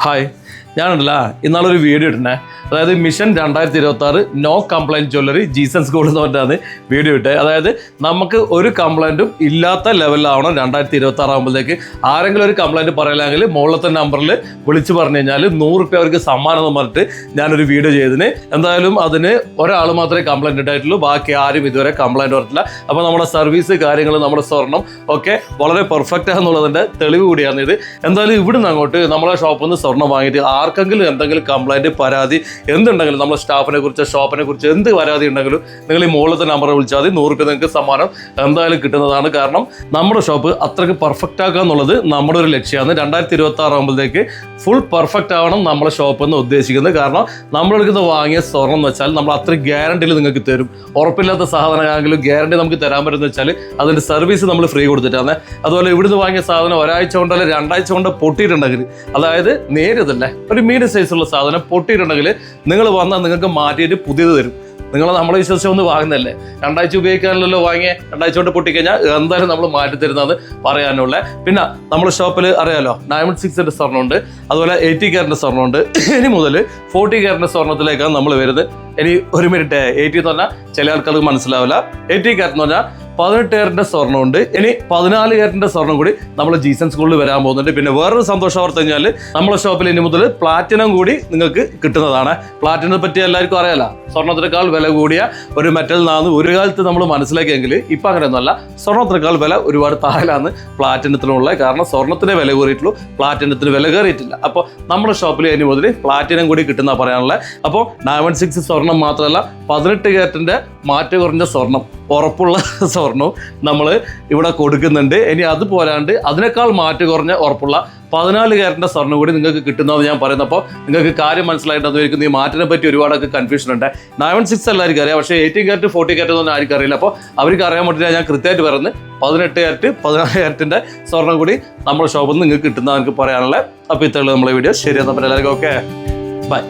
Hi, ഞാനുണ്ടല്ല ഇന്നാളൊരു video ഇട്ടേ. അതായത് mission 2026 no complaint jewellery Jeesons gold എന്ന് പറഞ്ഞാണ് വീഡിയോ ഇട്ടത്. അതായത് നമുക്ക് ഒരു കംപ്ലൈൻറ്റും ഇല്ലാത്ത ലെവലിലാവണം 2026 ആകുമ്പോഴത്തേക്ക്. ആരെങ്കിലും ഒരു കംപ്ലൈൻറ്റ് പറയില്ലെങ്കിൽ മുകളിലത്തെ നമ്പറിൽ വിളിച്ച് പറഞ്ഞു കഴിഞ്ഞാൽ 100 രൂപ അവർക്ക് സമ്മാനം എന്ന് പറഞ്ഞിട്ട് ഞാനൊരു വീഡിയോ ചെയ്തതിന്. എന്തായാലും അതിന് ഒരാൾ മാത്രമേ കംപ്ലൈൻറ്റ് ഉണ്ടായിട്ടുള്ളൂ, ബാക്കി ആരും ഇതുവരെ കംപ്ലൈൻറ്റ് പറഞ്ഞിട്ടില്ല. അപ്പോൾ നമ്മുടെ സർവീസ് കാര്യങ്ങൾ, നമ്മുടെ സ്വർണം ഒക്കെ വളരെ പെർഫെക്റ്റ് ആണെന്നുള്ളതിൻ്റെ തെളിവ് കൂടിയാണ് ഇത്. എന്തായാലും ഇവിടുന്ന് അങ്ങോട്ട് നമ്മളെ ഷോപ്പിൽ നിന്ന് സ്വർണം വാങ്ങിയിട്ട് ആർക്കെങ്കിലും എന്തെങ്കിലും കംപ്ലൈൻറ്റ്, പരാതി എന്തുണ്ടെങ്കിലും, നമ്മുടെ സ്റ്റാഫിനെ കുറിച്ച്, ഷോപ്പിനെ കുറിച്ച് എന്ത് പരാതി ഉണ്ടെങ്കിലും നിങ്ങൾ ഈ മുകളിലത്തെ നമ്പറെ വിളിച്ചാൽ മതി. 100 രൂപ നിങ്ങൾക്ക് സമ്മാനം എന്തായാലും കിട്ടുന്നതാണ്. കാരണം നമ്മുടെ ഷോപ്പ് അത്രയ്ക്ക് പെർഫെക്റ്റ് ആക്കുക എന്നുള്ളത് നമ്മുടെ ഒരു ലക്ഷ്യമാണ്. 2026 ആകുമ്പോഴത്തേക്ക് ഫുൾ പെർഫെക്റ്റ് ആവണം നമ്മുടെ ഷോപ്പ് എന്ന് ഉദ്ദേശിക്കുന്നത്. കാരണം നമ്മളെടുക്കുന്ന വാങ്ങിയ സ്വർണം എന്ന് വെച്ചാൽ നമ്മൾ അത്ര ഗ്യാരണ്ടിയിൽ നിങ്ങൾക്ക് തരും. ഉറപ്പില്ലാത്ത സാധനമാണെങ്കിലും ഗ്യാരണ്ടി നമുക്ക് തരാൻ പറ്റുമെന്ന് വെച്ചാൽ അതിൻ്റെ സർവീസ് നമ്മൾ ഫ്രീ കൊടുത്തിട്ടാണ്. അതുപോലെ ഇവിടുന്ന് വാങ്ങിയ സാധനം ഒരാഴ്ച കൊണ്ടോ അല്ലെങ്കിൽ 2 ആഴ്ച കൊണ്ട് പൊട്ടിയിട്ടുണ്ടെങ്കിൽ, അതായത് നേരിതല്ലേ ഒരു മീഡിയം സൈസുള്ള സാധനം പൊട്ടിയിട്ടുണ്ടെങ്കിൽ നിങ്ങൾ വന്നാൽ നിങ്ങൾക്ക് മാറ്റിയിട്ട് പുതിയത് തരും. നിങ്ങൾ നമ്മളെ വിശ്വസിച്ച് ഒന്ന് വാങ്ങുന്നല്ലേ, 2 ആഴ്ച ഉപയോഗിക്കാനല്ലോ വാങ്ങിയ, 2 ആഴ്ച കൊണ്ട് പൊട്ടിക്കഴിഞ്ഞാൽ എന്തായാലും നമ്മൾ മാറ്റി തരുന്നത് പറയാനുള്ള. പിന്നെ നമ്മുടെ ഷോപ്പിൽ അറിയാലോ, ഡയമണ്ട് 6 സ്വർണ്ണമുണ്ട്, അതുപോലെ 80 കാരറ്റിൻ്റെ സ്വർണ്ണമുണ്ട്. ഇനി മുതൽ 40 കാരറ്റിൻ്റെ സ്വർണ്ണത്തിലേക്കാണ് നമ്മൾ വരുന്നത്. ഇനി ഒരു മിനിറ്റ്, 80 എന്ന് പറഞ്ഞാൽ ചില ആൾക്കാർക്ക് മനസ്സിലാവില്ല. 80 കാരറ്റ് എന്ന് പറഞ്ഞാൽ 18 കാരറ്റിൻ്റെ സ്വർണ്ണമുണ്ട്. ഇനി 14 കാരറ്റിൻ്റെ സ്വർണ്ണം കൂടി നമ്മൾ ജീസൻസ് സ്കൂളിൽ വരാൻ പോകുന്നുണ്ട്. പിന്നെ വേറൊരു സന്തോഷം ഓർത്ത് കഴിഞ്ഞാൽ നമ്മുടെ ഷോപ്പിൽ ഇനി മുതൽ പ്ലാറ്റിനം കൂടി നിങ്ങൾക്ക് കിട്ടുന്നതാണ്. പ്ലാറ്റിനെ പറ്റി എല്ലാവർക്കും അറിയാലോ, സ്വർണ്ണത്തിനേക്കാൾ വില കൂടിയ ഒരു മെറ്റൽ നാന്ന് ഒരു കാലത്ത് നമ്മൾ മനസ്സിലാക്കിയെങ്കിൽ ഇപ്പം അങ്ങനെയൊന്നുമല്ല. സ്വർണ്ണത്തിനേക്കാൾ വില ഒരുപാട് താഴെയാണ് പ്ലാറ്റിനത്തിനുള്ള. കാരണം സ്വർണ്ണത്തിന് വില കയറിയിട്ടുള്ളൂ, പ്ലാറ്റിനത്തിന് വില കയറിയിട്ടില്ല. അപ്പോൾ നമ്മുടെ ഷോപ്പിൽ ഇനി മുതൽ പ്ലാറ്റിനം കൂടി കിട്ടുന്ന പറയാനുള്ളത്. അപ്പോൾ ഡയമണ്ട് 6 സ്വർണം മാത്രമല്ല, 18 കാരറ്റിൻ്റെ മാറ്റ് കുറഞ്ഞ സ്വർണം, ഉറപ്പുള്ള സ്വർണവും നമ്മൾ ഇവിടെ കൊടുക്കുന്നുണ്ട്. ഇനി അത് പോരാണ്ട് അതിനേക്കാൾ മാറ്റ് കുറഞ്ഞ ഉറപ്പുള്ള 14 കാരറ്റിൻ്റെ സ്വർണ്ണം കൂടി നിങ്ങൾക്ക് കിട്ടുന്നതെന്ന് ഞാൻ പറയുന്നത്. അപ്പോൾ നിങ്ങൾക്ക് കാര്യം മനസ്സിലായിട്ടായിരിക്കും. ഈ മാറ്റിനെ പറ്റി ഒരുപാടൊക്കെ കൺഫ്യൂഷൻ ഉണ്ട്. ഡയമണ്ട് 6 എല്ലാവർക്കും അറിയാം, പക്ഷേ 18 കാരറ്റ് 40 കാരറ്റ് എന്നൊന്നും ആർക്കും അറിയില്ല. അപ്പോൾ അവർക്ക് അറിയാൻ പറ്റില്ല. ഞാൻ കൃത്യമായിട്ട് പറയുന്നത് 18 കാരറ്റ് 14 കാരറ്റിൻ്റെ സ്വർണ്ണം കൂടി നമ്മുടെ ഷോപ്പിൽ നിന്ന് നിങ്ങൾക്ക് കിട്ടുന്നതാണ് എനിക്ക് പറയാനുള്ളത്. അപ്പോൾ ഇത്രയുള്ള നമ്മളെ വീഡിയോ. ശരി, എന്നാൽ എല്ലാവർക്കും ഓക്കെ, ബൈ.